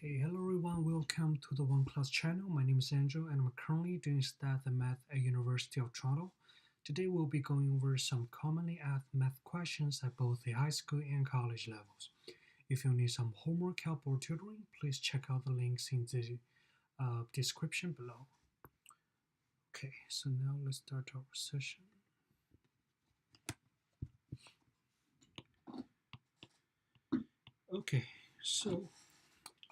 Okay, hello everyone, welcome to the OneClass channel. My name is Andrew and I'm currently doing Stat and Math at University of Toronto. Today we'll be going over some commonly asked math questions at both the high school and college levels. If you need some homework help or tutoring, please check out the links in the description below. Okay, so now let's start our session. Okay, so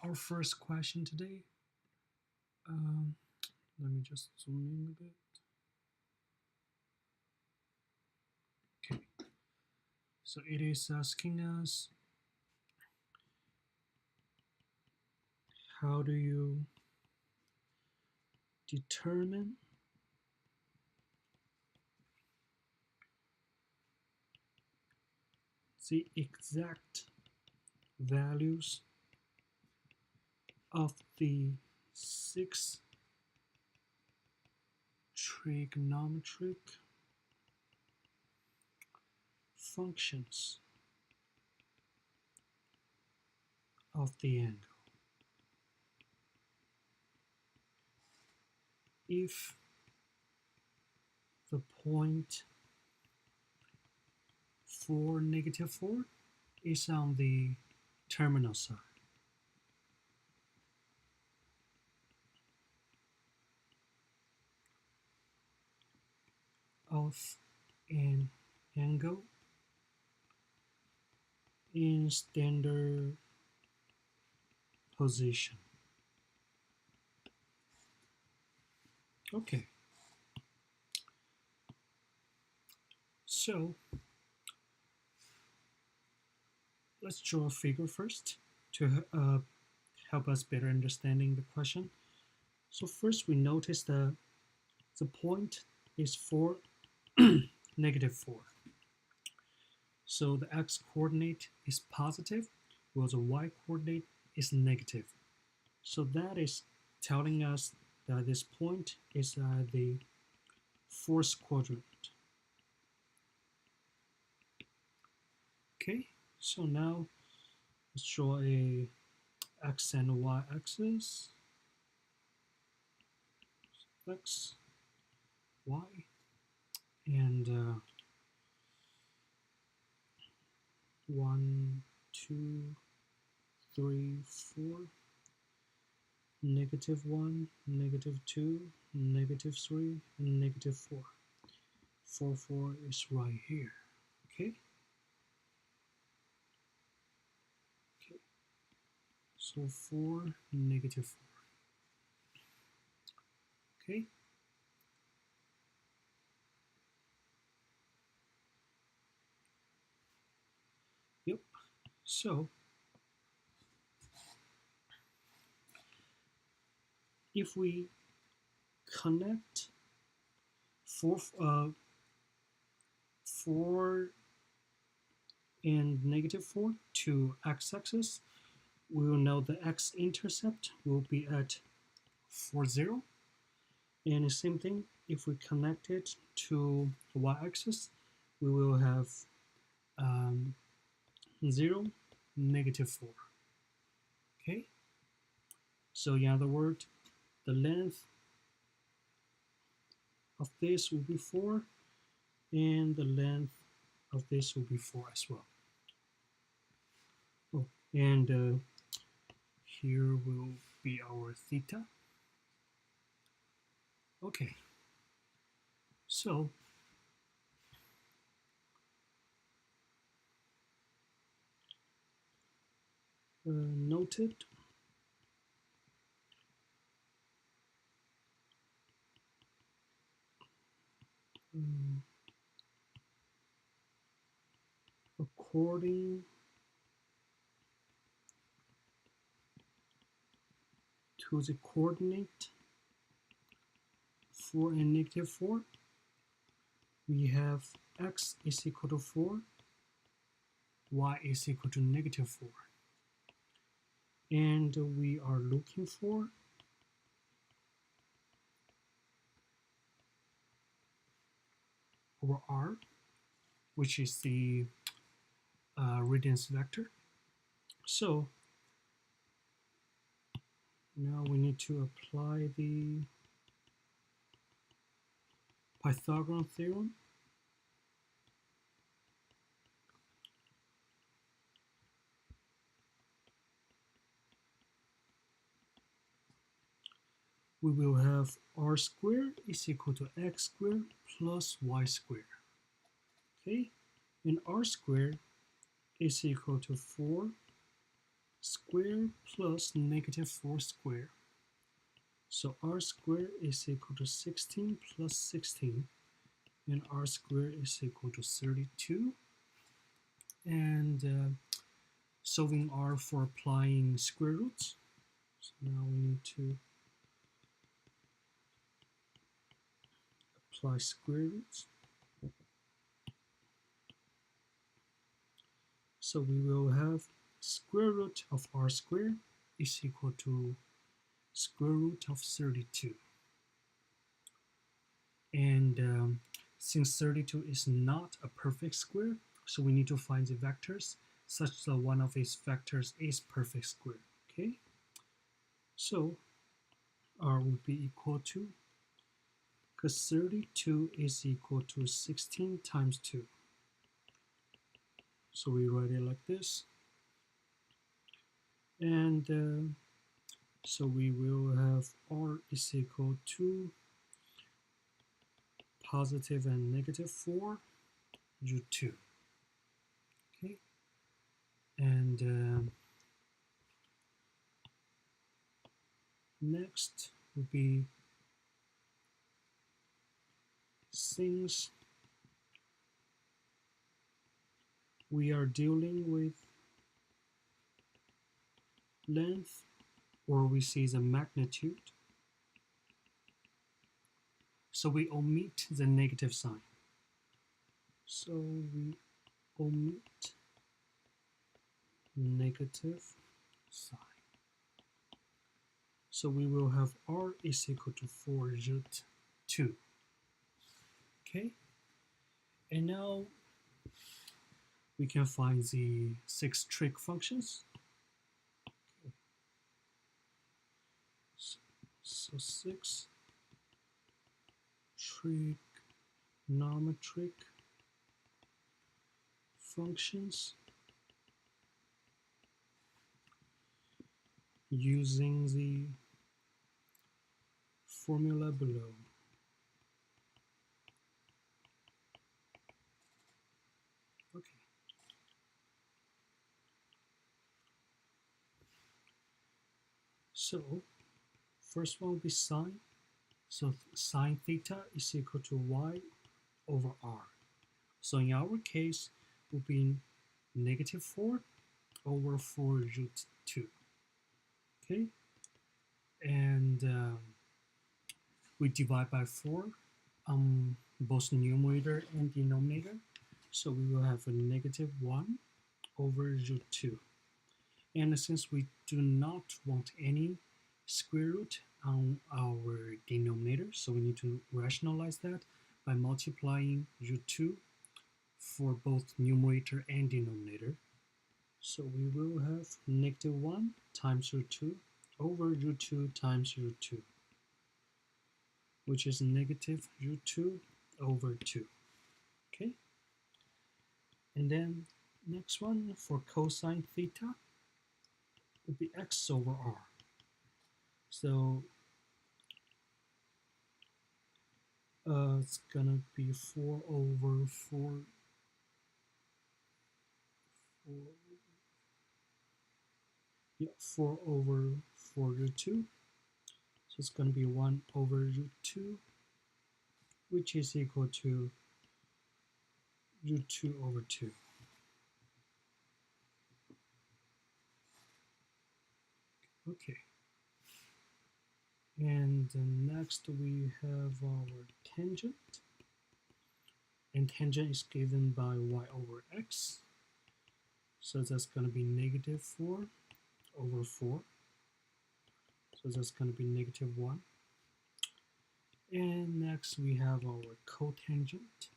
our first question today. Let me just zoom in a bit. Okay, so it is asking us, how do you determine the exact values of the 6 trigonometric functions of the angle if the point 4, -4 is on the terminal side. Of an angle in standard position. Okay, so let's draw a figure first to help us better understanding the question. So first we notice the point is 4, -4. So the x coordinate is positive, while the y coordinate is negative. So that is telling us that this point is the fourth quadrant. Okay, so now let's draw a x and y axis. X, y, and 1, 2, 3, 4, -1, -2, -3, and -4. 4, 4 is right here. Okay. Okay. So 4, -4. Okay. Yep. So if we connect 4 and -4 to x-axis, we will know the x-intercept will be at 4, 0. And the same thing, if we connect it to the y-axis, we will have 0, -4. Okay? So in other words, the length of this will be 4, and the length of this will be 4 as well. Oh, and here will be our theta. Okay, so noted according to the coordinate 4 and -4, we have x is equal to 4, y is equal to -4. And we are looking for our r, which is the radiance vector. So Now we need to apply the Pythagorean theorem. We will have r squared is equal to x squared plus y squared. Okay, and r squared is equal to 4 squared plus negative 4 squared. So r squared is equal to 16 plus 16, and r squared is equal to 32. And solving r for applying square roots. So now we need to apply square roots. So we will have square root of r squared is equal to square root of 32. And since 32 is not a perfect square, so we need to find the vectors such that one of its vectors is perfect square. Okay, so r will be equal to, because 32 is equal to 16 times 2. So we write it like this. And so we will have r is equal to positive and negative 4 root 2. Okay, and next would be, since we are dealing with length, or we see the magnitude, so we omit the negative sign. So we omit negative sign. So we will have r is equal to 4 root 2. Okay, and now we can find the 6 trig functions. Okay. So 6 trigonometric functions using the formula below. Okay. So first one will be sine. So sine theta is equal to y over r. So in our case, it will be negative 4 over 4 root 2. Okay, and we divide by 4 on both numerator and denominator. So we will have a negative 1 over root 2. And since we do not want any square root on our denominator, so we need to rationalize that by multiplying root 2 for both numerator and denominator. So we will have negative 1 times root 2 over root 2 times root 2, which is negative root 2 over 2. Okay, and then next one for cosine theta would be x over r. So it's gonna be 4 over 4, 4 over 4 root 2. So it's gonna be 1 over root 2, which is equal to root 2 over 2. Okay. And next we have our tangent. And tangent is given by y over x. So that's going to be negative 4 over 4. So that's going to be negative 1. And next we have our cotangent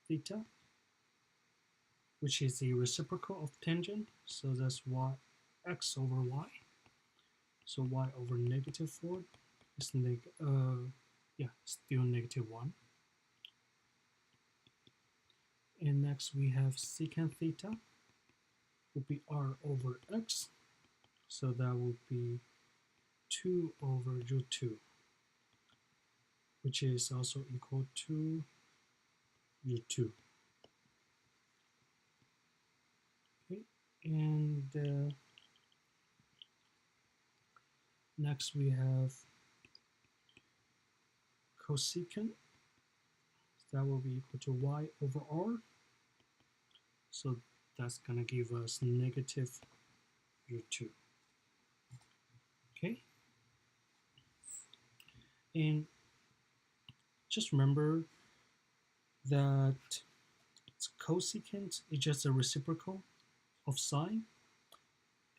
theta, which is the reciprocal of tangent. So that's x over y. So y over negative 4 is still negative 1. And next we have secant theta would be r over x. So that would be 2 over root 2, which is also equal to root 2. Okay, and next we have cosecant. That will be equal to y over r. So that's going to give us negative root 2. Okay, and just remember that cosecant is just a reciprocal of sine,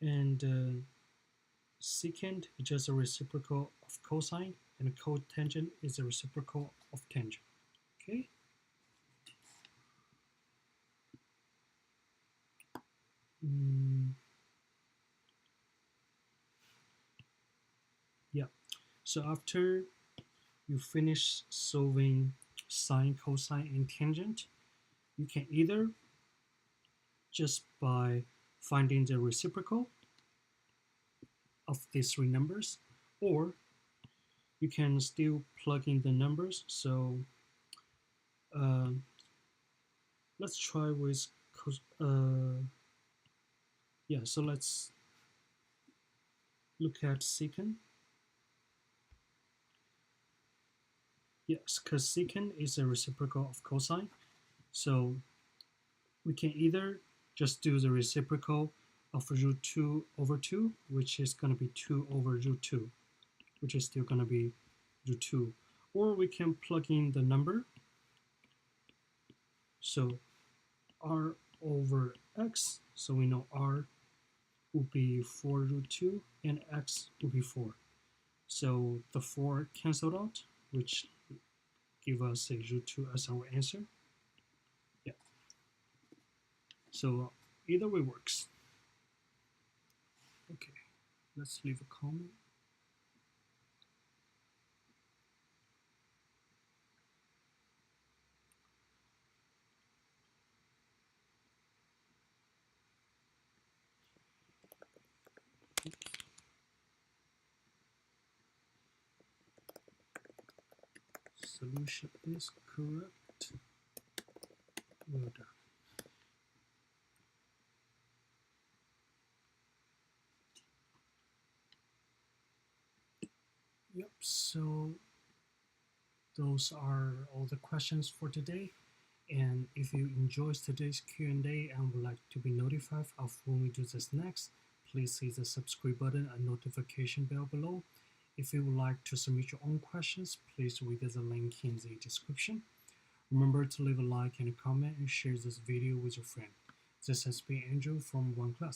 and secant is just a reciprocal of cosine, and cotangent is a reciprocal of tangent. Okay. Yeah. So after you finish solving sine, cosine, and tangent, you can either just by finding the reciprocal of these three numbers, or you can still plug in the numbers. So uh, let's try with so let's look at secant. Yes, because secant is a reciprocal of cosine, so we can either just do the reciprocal of root 2 over 2, which is going to be 2 over root 2, which is still going to be root 2. Or we can plug in the number. So r over x, so we know r will be 4 root 2 and x will be 4. So the 4 canceled out, which give us a root 2 as our answer. Yeah. So either way works. Okay, let's leave a comment. Solution is correct. Well done. Yep, so those are all the questions for today. And if you enjoyed today's Q&A and would like to be notified of when we do this next, please hit the subscribe button and notification bell below. If you would like to submit your own questions, please read the link in the description. Remember to leave a like and a comment and share this video with your friend. This has been Andrew from OneClass.